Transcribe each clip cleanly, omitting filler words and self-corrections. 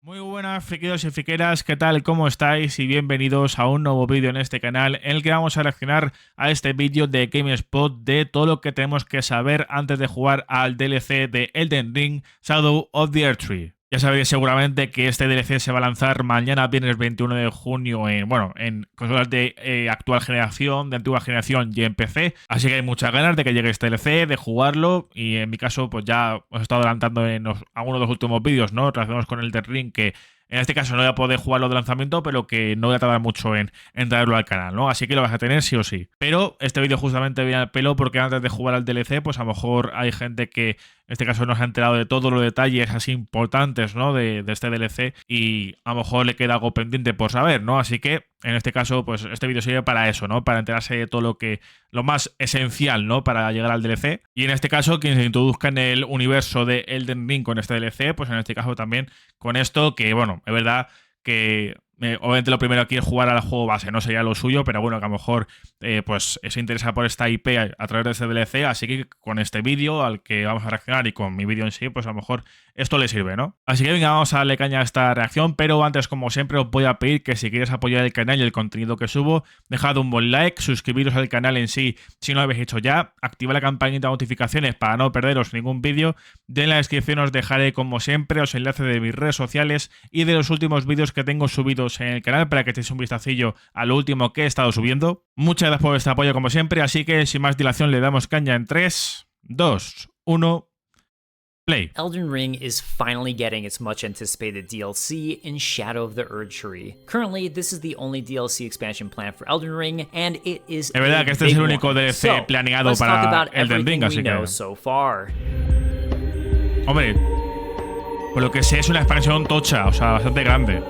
Muy buenas friqueros y friqueras, ¿qué tal? ¿Cómo estáis? Y bienvenidos a un nuevo vídeo en este canal en el que vamos a reaccionar a este vídeo de GameSpot de todo lo que tenemos que saber antes de jugar al DLC de Elden Ring, Shadow of the Erdtree. Ya sabéis seguramente que este DLC se va a lanzar mañana, viernes 21 de junio, en consolas de actual generación, de antigua generación y en PC. Así que hay muchas ganas de que llegue este DLC, de jugarlo. Y en mi caso, pues ya os he estado adelantando en algunos de los últimos vídeos, ¿no? Relacionados con el Elden Ring, que en este caso no voy a poder jugarlo de lanzamiento, pero que no voy a tardar mucho en traerlo al canal, ¿no? Así que lo vas a tener sí o sí. Pero este vídeo justamente viene al pelo porque antes de jugar al DLC, pues a lo mejor hay gente que en este caso no se ha enterado de todos los detalles así importantes, ¿no? De este DLC y a lo mejor le queda algo pendiente por saber, ¿no? Así que en este caso, pues este vídeo sirve para eso, ¿no? Para enterarse de todo lo más esencial, ¿no? Para llegar al DLC. Y en este caso, quien se introduzca en el universo de Elden Ring con este DLC, pues en este caso también con esto, que bueno, es verdad que obviamente lo primero aquí es jugar al juego base, no sería lo suyo, pero bueno, que a lo mejor pues se interesa por esta IP a través de este DLC, así que con este vídeo al que vamos a reaccionar y con mi vídeo en sí, pues a lo mejor esto le sirve, ¿no? Así que venga, vamos a darle caña a esta reacción, pero antes, como siempre, os voy a pedir que si quieres apoyar el canal y el contenido que subo, dejad un buen like, suscribiros al canal en sí si no lo habéis hecho ya, activad la campanita de notificaciones para no perderos ningún vídeo, en la descripción os dejaré, como siempre, los enlaces de mis redes sociales y de los últimos vídeos que tengo subidos en el canal para que echéis un vistacillo a lo último que he estado subiendo. Muchas gracias por vuestro apoyo como siempre, así que sin más dilación le damos caña en 3, 2, 1... play. Elden Ring is finally getting its much anticipated DLC in Shadow of the Erdtree. Currently, this is the only DLC expansion planned for Elden Ring, and it is Es verdad que este es el único DLC planeado para Elden Ring, así que... so far. Hombre, por lo que sé es una expansión tocha, o sea, bastante grande.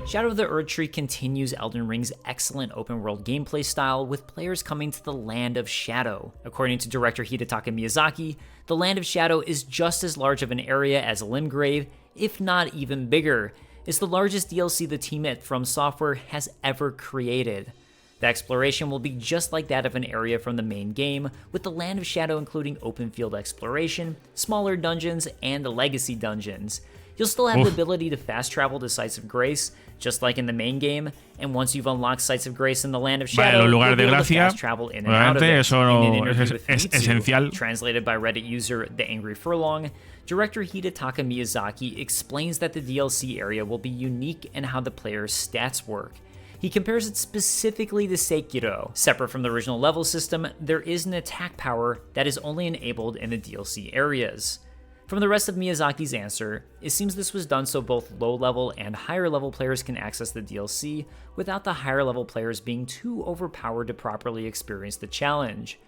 Shadow of the Erdtree continues Elden Ring's excellent open-world gameplay style with players coming to the Land of Shadow. According to director Hidetaka Miyazaki, the Land of Shadow is just as large of an area as Limgrave, if not even bigger. It's the largest DLC the team at From Software has ever created. The exploration will be just like that of an area from the main game, with the Land of Shadow including open field exploration, smaller dungeons, and the legacy dungeons. You'll still have the ability to fast travel to Sites of Grace, just like in the main game, and once you've unlocked Sites of Grace in the Land of Shadow, you'll be able to fast travel in and out of it. Eso In an interview with esencial. translated by Reddit user The Angry Furlong, director Hidetaka Miyazaki explains that the DLC area will be unique in how the player's stats work. He compares it specifically to Sekiro. Separate from the original level system, there is an attack power that is only enabled in the DLC areas. From the rest of Miyazaki's answer, it seems this was done so both low-level and higher-level players can access the DLC without the higher-level players being too overpowered to properly experience the challenge.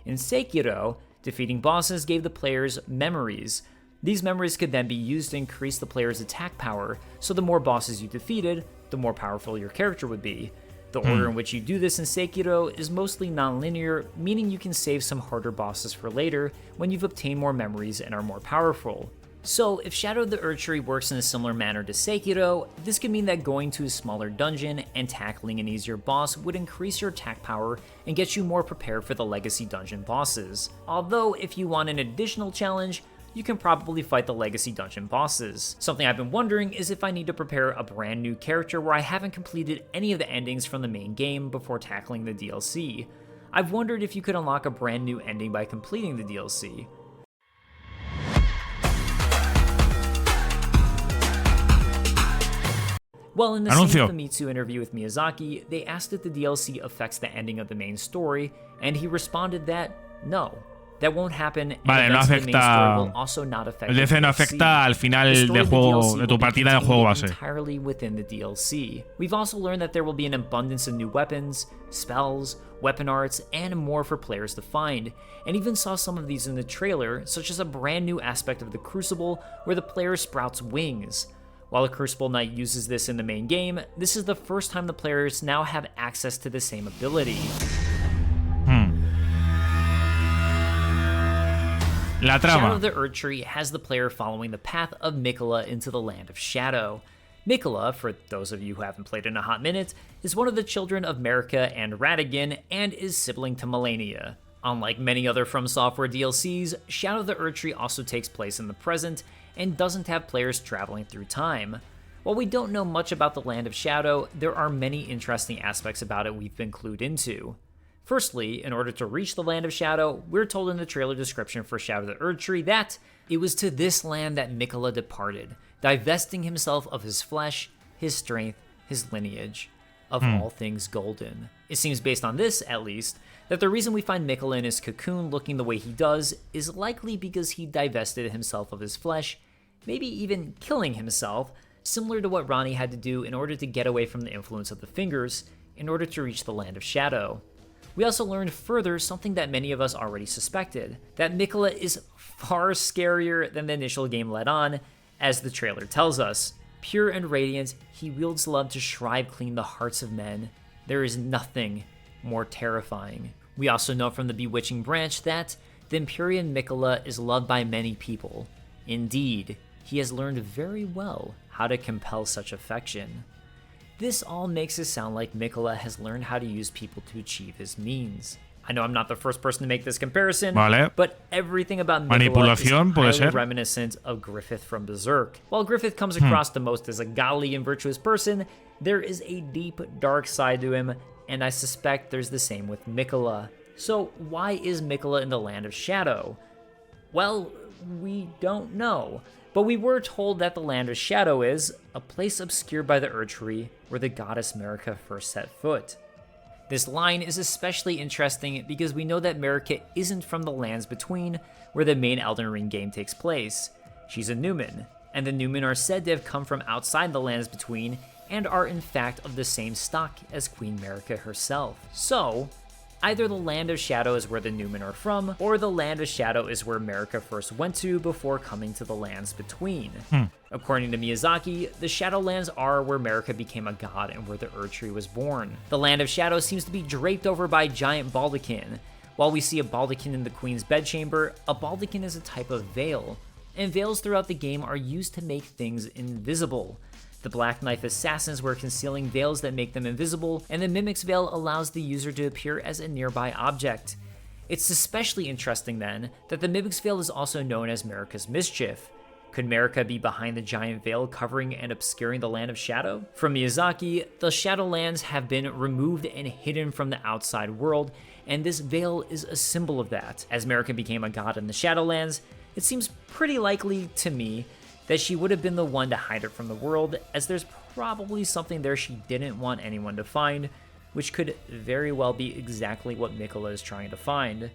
In Sekiro, defeating bosses gave the players memories. These memories could then be used to increase the player's attack power, so the more bosses you defeated, the more powerful your character would be. The order in which you do this in Sekiro is mostly non-linear, meaning you can save some harder bosses for later when you've obtained more memories and are more powerful. So, if Shadow of the Erdtree works in a similar manner to Sekiro, this could mean that going to a smaller dungeon and tackling an easier boss would increase your attack power and get you more prepared for the legacy dungeon bosses. Although, if you want an additional challenge, you can probably fight the legacy dungeon bosses. Something I've been wondering is if I need to prepare a brand new character where I haven't completed any of the endings from the main game before tackling the DLC. I've wondered if you could unlock a brand new ending by completing the DLC. Well, in the same Famitsu interview with Miyazaki, they asked if the DLC affects the ending of the main story, and he responded that no. That won't happen. Vale, no afecta. El DLC no afecta al final del juego, de tu partida en el juego base. Entirely within the DLC. We've also learned that there will be an abundance of new weapons, spells, weapon arts, and more for players to find, and even saw some of these in the trailer, such as a brand new aspect of the Crucible where the player sprouts wings. While the Crucible Knight uses this in the main game, this is the first time the players now have access to the same ability. La trama. Shadow of the Erdtree has the player following the path of Miquella into the Land of Shadow. Miquella, for those of you who haven't played in a hot minute, is one of the children of Marika and Radagon and is sibling to Malenia. Unlike many other From Software DLCs, Shadow of the Erdtree also takes place in the present and doesn't have players traveling through time. While we don't know much about the Land of Shadow, there are many interesting aspects about it we've been clued into. Firstly, in order to reach the Land of Shadow, we're told in the trailer description for Shadow of the Erdtree that it was to this land that Miquella departed, divesting himself of his flesh, his strength, his lineage, of all things golden. It seems based on this, at least, that the reason we find Miquella in his cocoon looking the way he does is likely because he divested himself of his flesh, maybe even killing himself, similar to what Ranni had to do in order to get away from the influence of the Fingers in order to reach the Land of Shadow. We also learned further something that many of us already suspected, that Miquella is far scarier than the initial game let on, as the trailer tells us. Pure and radiant, he wields love to shrive clean the hearts of men. There is nothing more terrifying. We also know from the Bewitching branch that the Empyrean Miquella is loved by many people. Indeed, he has learned very well how to compel such affection. This all makes it sound like Miquella has learned how to use people to achieve his means. I know I'm not the first person to make this comparison, but everything about Miquella is highly reminiscent of Griffith from Berserk. While Griffith comes across the most as a godly and virtuous person, there is a deep, dark side to him, and I suspect there's the same with Miquella. So why is Miquella in the Land of Shadow? Well, we don't know. But we were told that the Land of Shadow is a place obscured by the Erdtree where the goddess Marika first set foot. This line is especially interesting because we know that Marika isn't from the Lands Between, where the main Elden Ring game takes place. She's a Numen, and the Numen are said to have come from outside the Lands Between and are in fact of the same stock as Queen Marika herself. So, either the Land of Shadow is where the Numen are from, or the Land of Shadow is where Marika first went to before coming to the Lands Between. According to Miyazaki, the Shadowlands are where Marika became a god and where the Erdtree was born. The Land of Shadow seems to be draped over by a giant baldachin. While we see a baldachin in the Queen's bedchamber, a baldachin is a type of veil, and veils throughout the game are used to make things invisible. The Black Knife Assassins were concealing veils that make them invisible, and the Mimic's Veil allows the user to appear as a nearby object. It's especially interesting then that the Mimic's Veil is also known as Marika's Mischief. Could Marika be behind the giant veil covering and obscuring the Land of Shadow? From Miyazaki, the Shadowlands have been removed and hidden from the outside world, and this veil is a symbol of that. As Marika became a god in the Shadowlands, it seems pretty likely to me that she would have been the one to hide it from the world, as there's probably something there she didn't want anyone to find, which could very well be exactly what Miquella is trying to find.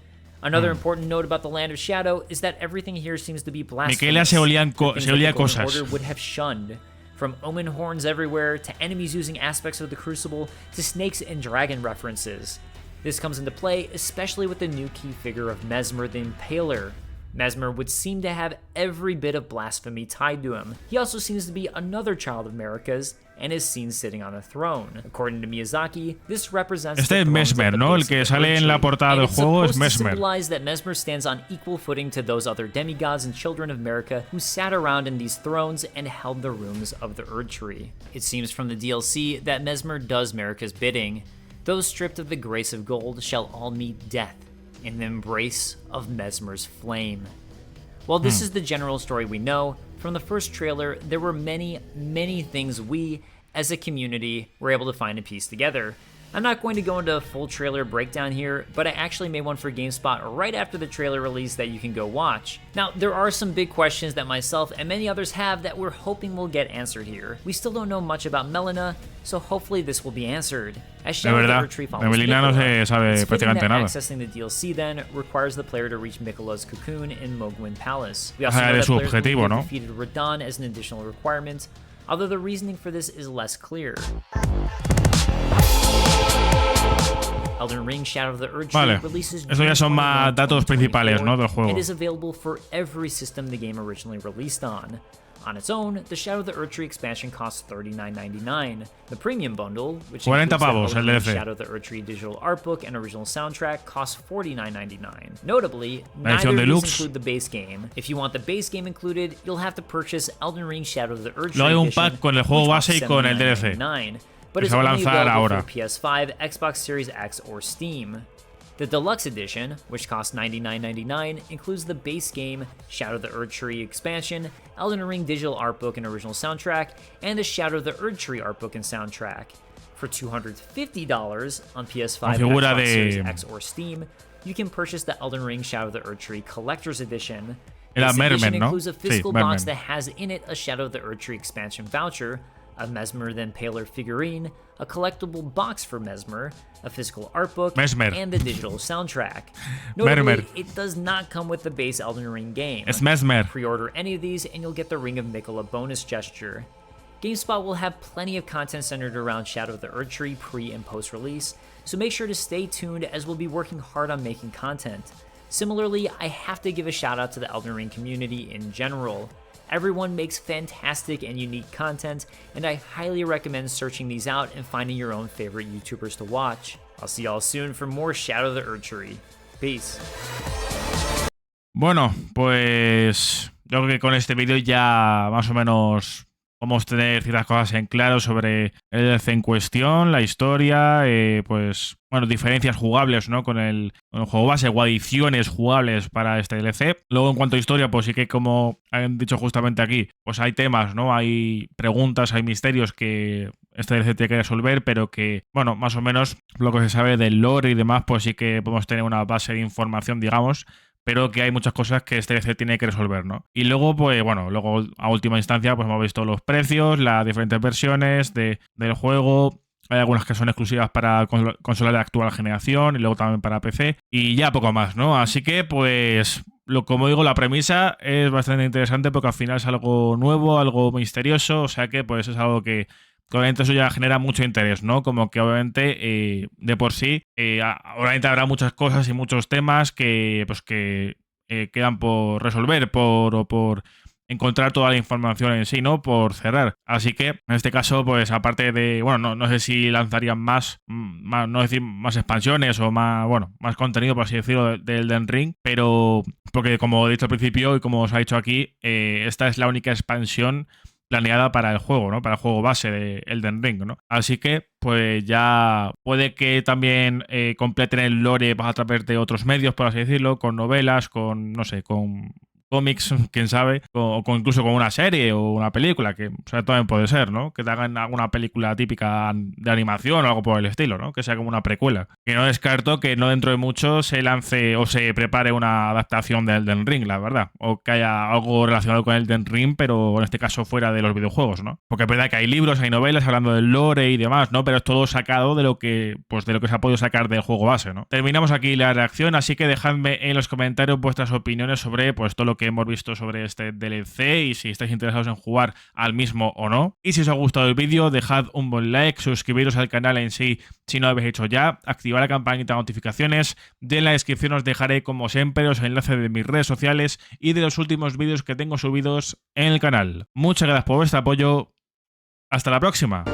Another important note about the Land of Shadow is that everything here seems to be blasphemous. Se olía cosas. Order would have shunned, from omen horns everywhere, to enemies using aspects of the Crucible, to snakes and dragon references. This comes into play especially with the new key figure of Messmer the Impaler. Messmer would seem to have every bit of blasphemy tied to him. He also seems to be another child of Marika's, and is seen sitting on a throne. According to Miyazaki, this represents este es Messmer, ¿no? El que sale en la portada del juego es Messmer. Symbolize that Messmer stands on equal footing to those other demigods and children of Marika who sat around in these thrones and held the rooms of the Erdtree. It seems from the DLC that Messmer does Marika's bidding. Those stripped of the grace of gold shall all meet death in the embrace of Messmer's flame. While this is the general story we know, from the first trailer, there were many, many things we, as a community, were able to find and piece together. I'm not going to go into a full trailer breakdown here, but I actually made one for GameSpot right after the trailer release that you can go watch. Now, there are some big questions that myself and many others have that we're hoping will get answered here. We still don't know much about Melina, so hopefully this will be answered. As Shadow of the Erdtree follows accessing the DLC then requires the player to reach Miquella's cocoon in Mohgwyn Palace. We also know that players will have defeated Radahn as an additional requirement, although the reasoning for this is less clear. Elden Ring Shadow of the Erdtree releases Eso ya son más datos principales, ¿no? Del juego. It is available for every system the game originally released on. On its own, the Shadow of the Erdtree expansion costs $39.99. The premium bundle, which includes the Shadow of the Erdtree digital art book and original soundtrack, costs $49.99. Notably, neither of these include the base game. If you want the base game included, you'll have to purchase Elden Ring Shadow of the Erdtree edition, pack con el juego base y con el DLC. But it's only available for PS5, Xbox Series X, or Steam. The Deluxe Edition, which costs $99.99, includes the base game, Shadow of the Erdtree expansion, Elden Ring digital art book and original soundtrack, and the Shadow of the Erdtree art book and soundtrack. For $250 on PS5, Xbox Series X or Steam, you can purchase the Elden Ring Shadow of the Erdtree Collector's Edition. This edition includes a physical box that has in it a Shadow of the Erdtree expansion voucher, a Mesmer Then Paler figurine, a collectible box for Mesmer, a physical art book, and the digital soundtrack. Notably, it does not come with the base Elden Ring game. It's Mesmer. Pre-order any of these and you'll get the Ring of Miquella bonus gesture. GameSpot will have plenty of content centered around Shadow of the Erdtree pre- and post-release, so make sure to stay tuned as we'll be working hard on making content. Similarly, I have to give a shout out to the Elden Ring community in general. Everyone makes fantastic and unique content, and I highly recommend searching these out and finding your own favorite YouTubers to watch. I'll see y'all soon for more Shadow of the Erdtree. Peace. Bueno, pues yo creo que con este vídeo ya más o menos vamos a tener ciertas cosas en claro sobre el DLC en cuestión, la historia, pues bueno, diferencias jugables, ¿no? con el juego base o adiciones jugables para este DLC. Luego, en cuanto a historia, pues sí que, como han dicho justamente aquí, pues hay temas, ¿no? Hay preguntas, hay misterios que este DLC tiene que resolver, pero que, bueno, más o menos lo que se sabe del lore y demás, pues sí que podemos tener una base de información, digamos, pero que hay muchas cosas que este DLC tiene que resolver, ¿no? Y luego, pues bueno, luego a última instancia, pues hemos visto los precios, las diferentes versiones del juego. Hay algunas que son exclusivas para consola de actual generación y luego también para PC. Y ya poco más, ¿no? Así que, pues, como digo, la premisa es bastante interesante porque al final es algo nuevo, algo misterioso. O sea que, pues, es algo que obviamente eso ya genera mucho interés, ¿no? Como que obviamente de por sí, obviamente habrá muchas cosas y muchos temas que, pues, que quedan por resolver, por encontrar toda la información en sí, ¿no? Por cerrar. Así que, en este caso, pues aparte de, bueno, no sé si lanzarían más, no decir más expansiones o más, bueno, más contenido, por así decirlo, del Elden Ring, pero porque como he dicho al principio y como os ha dicho aquí, esta es la única expansión planeada para el juego, ¿no? Para el juego base de Elden Ring, ¿no? Así que, pues ya puede que también completen el lore a través de otros medios, por así decirlo, con novelas, con, no sé, con cómics, quién sabe, o incluso con una serie o una película, que, o sea, también puede ser, ¿no? Que te hagan alguna película típica de animación o algo por el estilo, ¿no? Que sea como una precuela. Que no descarto que no dentro de mucho se lance o se prepare una adaptación de Elden Ring, la verdad. O que haya algo relacionado con Elden Ring, pero en este caso fuera de los videojuegos, ¿no? Porque es verdad que hay libros, hay novelas hablando del lore y demás, ¿no? Pero es todo sacado de lo que, pues, de lo que se ha podido sacar del juego base, ¿no? Terminamos aquí la reacción, así que dejadme en los comentarios vuestras opiniones sobre, pues, todo lo que hemos visto sobre este DLC y si estáis interesados en jugar al mismo o no. Y si os ha gustado el vídeo, dejad un buen like, suscribiros al canal en sí si no lo habéis hecho ya, activad la campanita de notificaciones, en la descripción os dejaré como siempre los enlaces de mis redes sociales y de los últimos vídeos que tengo subidos en el canal. Muchas gracias por vuestro apoyo, hasta la próxima.